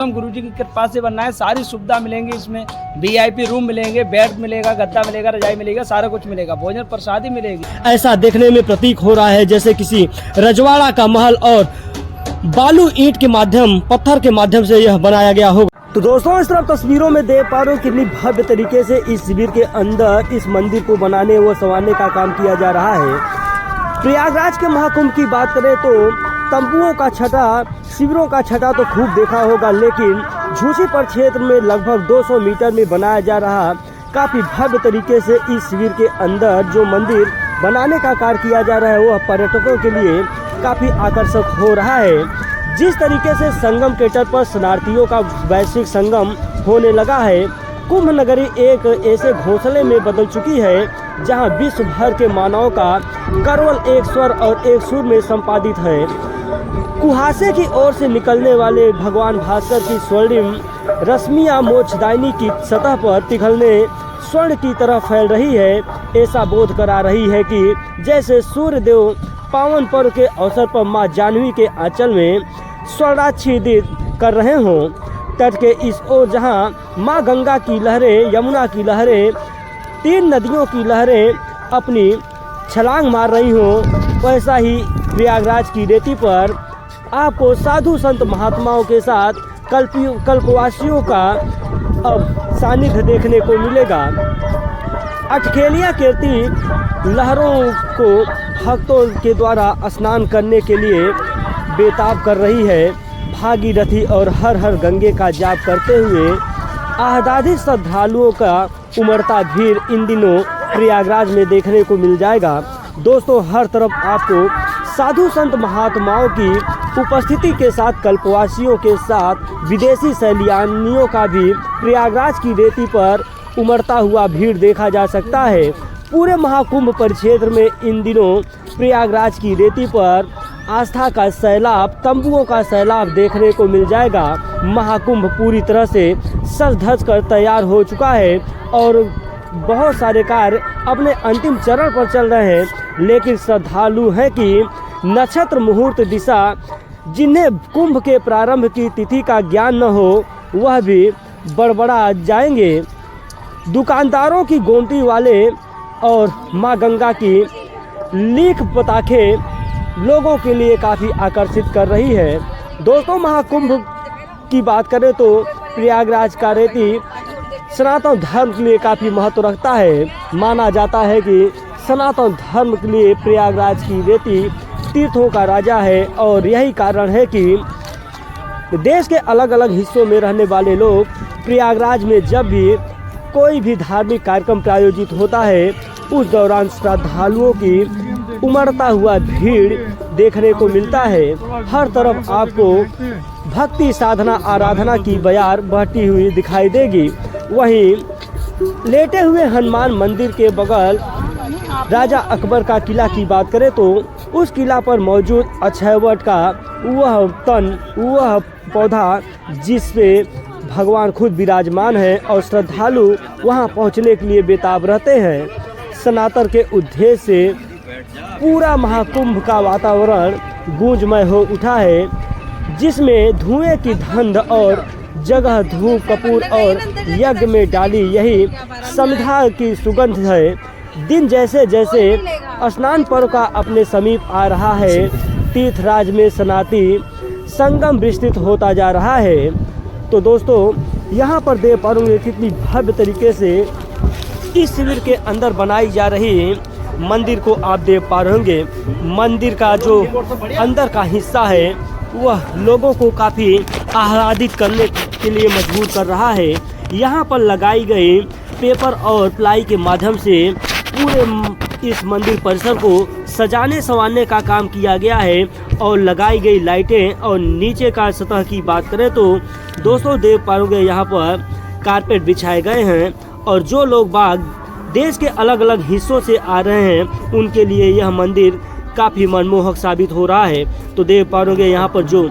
हम गुरुजी की कृपा से बनना है। सारी सुविधा मिलेंगी इसमें, वीआईपी रूम मिलेंगे, बेड मिलेगा, गद्दा मिलेगा, रजाई मिलेगा, सारा कुछ मिलेगा, भोजन प्रसादी मिलेगी। ऐसा देखने में प्रतीक हो रहा है जैसे किसी रजवाड़ा का महल और बालू ईंट के माध्यम, पत्थर के माध्यम से यह बनाया गया होगा। तो दोस्तों, इस तरह तस्वीरों में देख पा रहे हो कितनी भव्य तरीके से इस शिविर के अंदर इस मंदिर को बनाने व संवारने का काम किया जा रहा है। प्रयागराज के महाकुंभ की बात करें तो तंबुओं का छटा, शिविरों का छटा तो खूब देखा होगा, लेकिन झूसी पर क्षेत्र में लगभग 200 मीटर में बनाया जा रहा काफी भव्य तरीके से इस शिविर के अंदर जो मंदिर बनाने का कार्य किया जा रहा है वह पर्यटकों के लिए काफी आकर्षक हो रहा है। जिस तरीके से संगम के तट पर शरणार्थियों का वैश्विक संगम होने लगा है, कुंभ नगरी एक ऐसे घोंसले में बदल चुकी है जहां विश्व भर के मानव का केवल एक स्वर और एक सुर में संपादित है। कुहासे की ओर से निकलने वाले भगवान भास्कर की स्वर्णिम रश्मियां मोक्षदायिनी की सतह पर पिघलने स्वर्ण की तरह फैल रही है। ऐसा बोध करा रही है कि जैसे सूर्य देव पावन पर्व के अवसर पर मां जानवी के आंचल में स्वर्णाच्छादित कर रहे हों। तट के इस ओर जहां मां गंगा की लहरें, यमुना की लहरें, तीन नदियों की लहरें अपनी छलांग मार रही हों, वैसा ही प्रयागराज की रेती पर आपको साधु संत महात्माओं के साथ कल्पवासियों का अब सानिध्य देखने को मिलेगा। अटखेलियां कीर्ति लहरों को भक्तों के द्वारा स्नान करने के लिए बेताब कर रही है। भागीरथी और हर हर गंगे का जाप करते हुए आहदादित श्रद्धालुओं का उमड़ता भीड़ इन दिनों प्रयागराज में देखने को मिल जाएगा। दोस्तों, हर तरफ आपको साधु संत महात्माओं की उपस्थिति के साथ कल्पवासियों के साथ विदेशी सैलानियों का भी प्रयागराज की रेती पर उमड़ता हुआ भीड़ देखा जा सकता है। पूरे महाकुंभ परिक्षेत्र में इन दिनों प्रयागराज की रेती पर आस्था का सैलाब, तंबुओं का सैलाब देखने को मिल जाएगा। महाकुंभ पूरी तरह से सज धज कर तैयार हो चुका है और बहुत सारे कार्य अपने अंतिम चरण पर चल रहे हैं, लेकिन श्रद्धालु हैं कि नक्षत्र मुहूर्त दिशा जिन्हें कुंभ के प्रारंभ की तिथि का ज्ञान न हो वह भी बड़बड़ा जाएंगे। दुकानदारों की गोमती वाले और मां गंगा की लीक पताखे लोगों के लिए काफ़ी आकर्षित कर रही है। दोस्तों, महाकुंभ की बात करें तो प्रयागराज का रेती सनातन धर्म के लिए काफ़ी महत्व रखता है। माना जाता है कि सनातन धर्म के लिए प्रयागराज की रेती तीर्थों का राजा है और यही कारण है कि देश के अलग अलग हिस्सों में रहने वाले लोग प्रयागराज में जब भी कोई भी धार्मिक कार्यक्रम प्रायोजित होता है उस दौरान श्रद्धालुओं की उमड़ता हुआ भीड़ देखने को मिलता है। हर तरफ आपको भक्ति, साधना, आराधना की बयार बहती हुई दिखाई देगी। वहीं लेटे हुए हनुमान मंदिर के बगल राजा अकबर का किला की बात करें तो उस किला पर मौजूद अक्षयवट का वह पौधा जिस पे भगवान खुद विराजमान है और श्रद्धालु वहां पहुंचने के लिए बेताब रहते हैं। सनातन के उद्देश्य से पूरा महाकुंभ का वातावरण गूंजमय हो उठा है, जिसमें धुएं की धंध और जगह धूप, कपूर और यज्ञ में डाली यही समिधा की सुगंध है। दिन जैसे जैसे स्नान पर्व का अपने समीप आ रहा है, तीर्थराज में सनाती संगम विस्तृत होता जा रहा है। तो दोस्तों, यहाँ पर देख पाओगे कितनी भव्य तरीके से इस शिविर के अंदर बनाई जा रही मंदिर को आप देख पा रहे होंगे। मंदिर का जो अंदर का हिस्सा है वह लोगों को काफ़ी आह्लादित करने के लिए मजबूर कर रहा है। यहाँ पर लगाई गई पेपर और प्लाई के माध्यम से पूरे इस मंदिर परिसर को सजाने संवारने का काम किया गया है और लगाई गई लाइटें और नीचे का सतह की बात करें तो दोस्तों देख पाओगे यहाँ पर कारपेट बिछाए गए हैं और जो लोग बाग देश के अलग अलग हिस्सों से आ रहे हैं उनके लिए यह मंदिर काफ़ी मनमोहक साबित हो रहा है। तो देख पाओगे यहाँ पर जो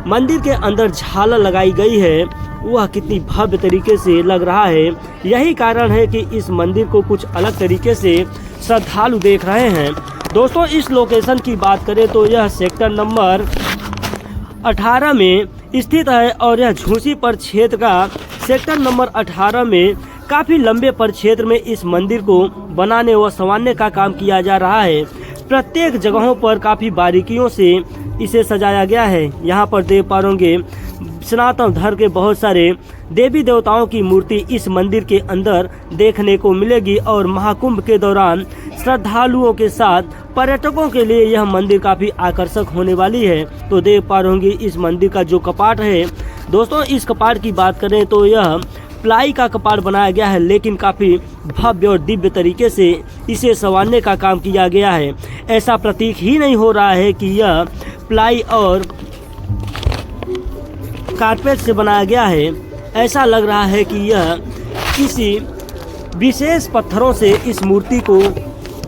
मंदिर के अंदर झालर लगाई गई है वह कितनी भव्य तरीके से लग रहा है। यही कारण है कि इस मंदिर को कुछ अलग तरीके से श्रद्धालु देख रहे हैं। दोस्तों, इस लोकेशन की बात करें तो यह सेक्टर नंबर 18 में स्थित है और यह झूसी परिक्षेत्र का सेक्टर नंबर 18 में काफ़ी लंबे परिक्षेत्र में इस मंदिर को बनाने व संवारने का काम किया जा रहा है। प्रत्येक जगहों पर काफ़ी बारीकियों से इसे सजाया गया है। यहाँ पर देख पा रहे सनातन धर्म के बहुत सारे देवी देवताओं की मूर्ति इस मंदिर के अंदर देखने को मिलेगी और महाकुंभ के दौरान श्रद्धालुओं के साथ पर्यटकों के लिए यह मंदिर काफ़ी आकर्षक होने वाली है। तो देख पा रहे होंगे इस मंदिर का जो कपाट है दोस्तों, इस कपाट की बात करें तो यह प्लाई का कपाट बनाया गया है, लेकिन काफ़ी भव्य और दिव्य तरीके से इसे संवारने का काम किया गया है। ऐसा प्रतीक ही नहीं हो रहा है कि यह प्लाई और कारपेट से बनाया गया है। ऐसा लग रहा है कि यह किसी विशेष पत्थरों से इस मूर्ति को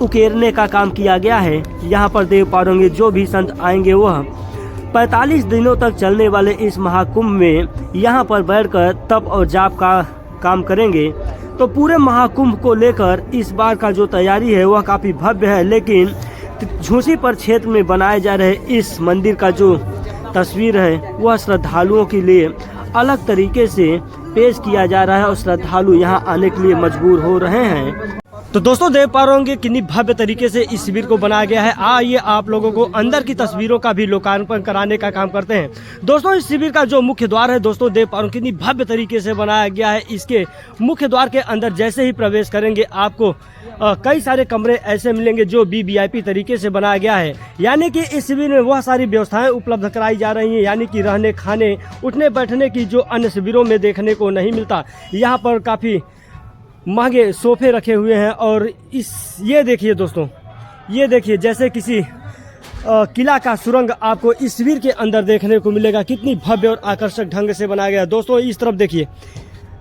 उकेरने का काम किया गया है। यहाँ पर देख पा रहे होंगे जो भी संत आएंगे वह 45 दिनों तक चलने वाले इस महाकुंभ में यहाँ पर बैठकर तप और जाप का काम करेंगे। तो पूरे महाकुंभ को लेकर इस बार का जो तैयारी है वह काफ़ी भव्य है, लेकिन झूसी परिक्षेत्र में बनाए जा रहे इस मंदिर का जो तस्वीर है वह श्रद्धालुओं के लिए अलग तरीके से पेश किया जा रहा है और श्रद्धालु यहाँ आने के लिए मजबूर हो रहे हैं। तो दोस्तों देख पा रहे होंगे कितनी भव्य तरीके से इस शिविर को बनाया गया है। आइए आप लोगों को अंदर की तस्वीरों का भी लोकार्पण कराने का काम करते हैं। दोस्तों इस शिविर का जो मुख्य द्वार है दोस्तों देख पा रहे हो कितनी भव्य तरीके से बनाया गया है। इसके मुख्य द्वार के अंदर जैसे ही प्रवेश करेंगे आपको कई सारे कमरे ऐसे मिलेंगे जो VIP तरीके से बनाया गया है। यानी कि इस शिविर में वह सारी व्यवस्थाएं उपलब्ध कराई जा रही हैं, यानी कि रहने खाने उठने बैठने की जो अन्य शिविरों में देखने को नहीं मिलता। यहाँ पर काफ़ी महंगे सोफे रखे हुए हैं और ये देखिए दोस्तों, ये देखिए जैसे किसी किला का सुरंग आपको इस शिविर के अंदर देखने को मिलेगा। कितनी भव्य और आकर्षक ढंग से बनाया गया है। दोस्तों इस तरफ देखिए,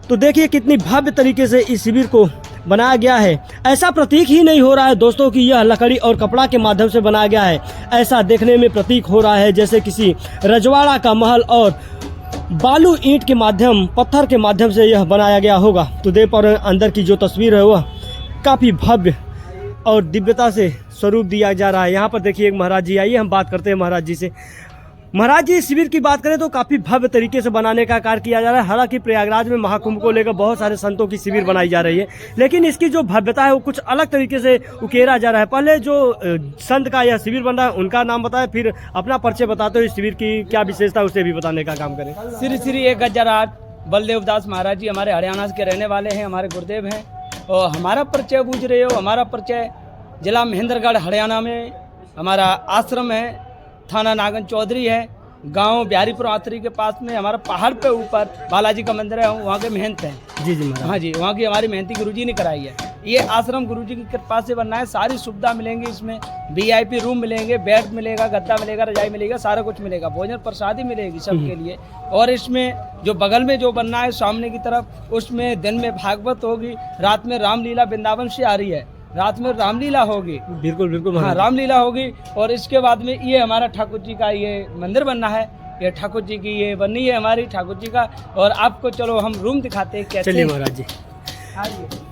तो देखिए कितनी भव्य तरीके से इस शिविर को बनाया गया है। ऐसा प्रतीक ही नहीं हो रहा है दोस्तों कि यह लकड़ी और कपड़ा के माध्यम से बनाया गया है। ऐसा देखने में प्रतीक हो रहा है जैसे किसी रजवाड़ा का महल और बालू ईंट के माध्यम पत्थर के माध्यम से यह बनाया गया होगा। तो देख पा रहे हैं अंदर की जो तस्वीर है वह काफ़ी भव्य और दिव्यता से स्वरूप दिया जा रहा है। यहाँ पर देखिए एक महाराज जी, आइए हम बात करते हैं महाराज जी से। महाराज जी इस शिविर की बात करें तो काफ़ी भव्य तरीके से बनाने का कार्य किया जा रहा है। हालांकि प्रयागराज में महाकुंभ को लेकर बहुत सारे संतों की शिविर बनाई जा रही है, लेकिन इसकी जो भव्यता है वो कुछ अलग तरीके से उकेरा जा रहा है। पहले जो संत का यह शिविर बन रहा है उनका नाम बताएं, फिर अपना परिचय बताते हुए इस शिविर की क्या विशेषता उसे भी बताने का काम करें। श्री श्री 1008 बलदेव दास महाराज जी हमारे हरियाणा के रहने वाले हैं, हमारे गुरुदेव हैं। और हमारा परिचय पूछ रहे हो, हमारा परिचय जिला महेंद्रगढ़ हरियाणा में हमारा आश्रम है, थाना नागन चौधरी है, गांव बिहारीपुर आतरी के पास में हमारा पहाड़ पे ऊपर बालाजी का मंदिर है, वहाँ के महंत हैं। जी जी हाँ जी, वहाँ की हमारी महंती गुरुजी ने कराई है। ये आश्रम गुरुजी की कृपा से बनना है। सारी सुविधा मिलेंगी इसमें, VIP रूम मिलेंगे, बेड मिलेगा, गद्दा मिलेगा, रजाई मिलेगा, सारा कुछ मिलेगा, भोजन प्रसादी मिलेगी सबके लिए। और इसमें जो बगल में जो बनना है सामने की तरफ, उसमें दिन में भागवत होगी, रात में रामलीला वृंदावन से आ रही है, रात में रामलीला होगी। बिल्कुल बिल्कुल हाँ, रामलीला होगी। और इसके बाद में ये हमारा ठाकुर जी का ये मंदिर बनना है, ये ठाकुर जी की ये बनी है हमारी ठाकुर जी का। और आपको चलो हम रूम दिखाते हैं कैसे। चलिए महाराज जी।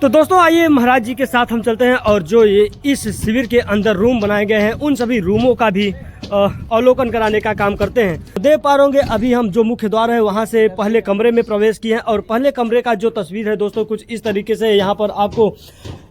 तो दोस्तों आइए महाराज जी के साथ हम चलते हैं और जो ये इस शिविर के अंदर रूम बनाए गए हैं उन सभी रूमों का भी अवलोकन कराने का काम करते हैं। देख पा रहे अभी हम जो मुख्य द्वार है वहां से पहले कमरे में प्रवेश किए हैं और पहले कमरे का जो तस्वीर है दोस्तों कुछ इस तरीके से यहाँ पर आपको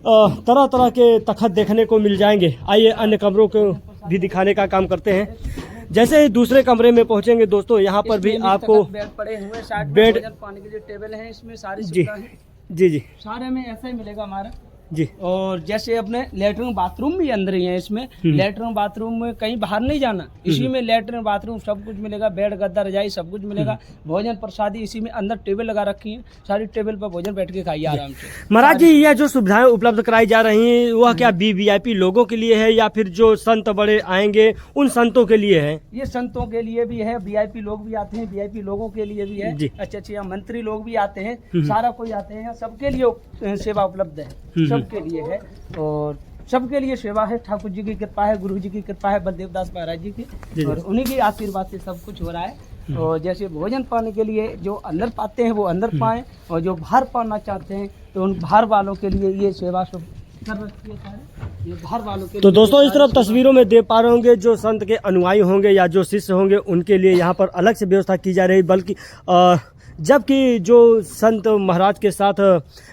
तरह तरह के तखत देखने को मिल जाएंगे। आइए अन्य कमरों को भी दिखाने का काम करते हैं। जैसे ही दूसरे कमरे में पहुंचेंगे दोस्तों यहाँ पर भी आपको बेड पड़े हुए, बेड पानी के जो टेबल है इसमें सारी जी सुविधा है। जी जी सारे में ऐसा ही मिलेगा हमारा जी। और जैसे अपने लेटरिन बाथरूम भी अंदर ही है इसमें। लेटरिन बाथरूम में कहीं बाहर नहीं जाना, इसी में लेटरिन बाथरूम सब कुछ मिलेगा, बेड गद्दा रजाई सब कुछ मिलेगा। भोजन प्रसादी इसी में, अंदर टेबल लगा रखी है, सारी टेबल पर भोजन बैठ के खाइए आराम से। महाराज जी यह जो सुविधाएं उपलब्ध कराई जा रही हैं वह क्या VIP लोगों के लिए है या फिर जो संत बड़े आएंगे उन संतों के लिए है? ये संतों के लिए भी है, VIP लोग भी आते हैं, VIP लोगों के लिए भी है। अच्छे अच्छे मंत्री लोग भी आते हैं, सारा कोई आते हैं, सबके लिए सेवा उपलब्ध है, सबके लिए है और सबके लिए सेवा है। ठाकुर जी की कृपा है, गुरु जी की कृपा है, बलदेव दास महाराज जी की, और उन्हीं के आशीर्वाद से सब कुछ हो रहा है। और जैसे भोजन पाने के लिए जो अंदर पाते हैं वो अंदर पाएं, और जो बाहर पाना चाहते हैं तो उन बाहर वालों के लिए ये सेवा सब कर रखी है सारे। ये बाहर वालों के तो लिए दोस्तों इस सारी तरफ सुविधा- तस्वीरों में देख पा रहे होंगे जो संत के अनुयायी होंगे या जो शिष्य होंगे उनके लिए यहाँ पर अलग से व्यवस्था की जा रही, बल्कि जबकि जो संत महाराज के साथ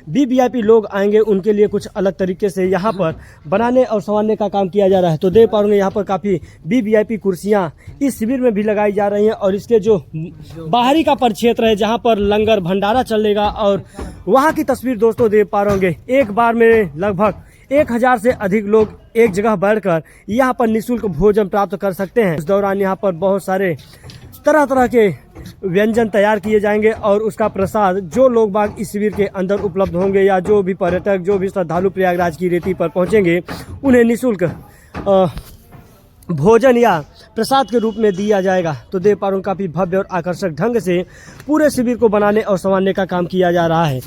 वीवीआईपी लोग आएंगे उनके लिए कुछ अलग तरीके से यहाँ पर बनाने और संवारने का काम किया जा रहा है। तो देख पा रहे यहाँ पर काफ़ी वीवीआईपी कुर्सियाँ इस शिविर में भी लगाई जा रही हैं और इसके जो बाहरी का परिक्षेत्र है जहाँ पर लंगर भंडारा चलेगा और वहाँ की तस्वीर दोस्तों देख पा रहे होंगे। एक बार में लगभग 1000 से अधिक लोग एक जगह बैठकर यहाँ पर निःशुल्क भोजन प्राप्त कर सकते हैं। इस दौरान यहाँ पर बहुत सारे तरह तरह के व्यंजन तैयार किए जाएंगे और उसका प्रसाद जो लोग बाग इस शिविर के अंदर उपलब्ध होंगे या जो भी पर्यटक जो भी श्रद्धालु प्रयागराज की रेती पर पहुंचेंगे उन्हें निःशुल्क भोजन या प्रसाद के रूप में दिया जाएगा। तो देख पा रहे काफ़ी भव्य और आकर्षक ढंग से पूरे शिविर को बनाने और संवारने का काम किया जा रहा है।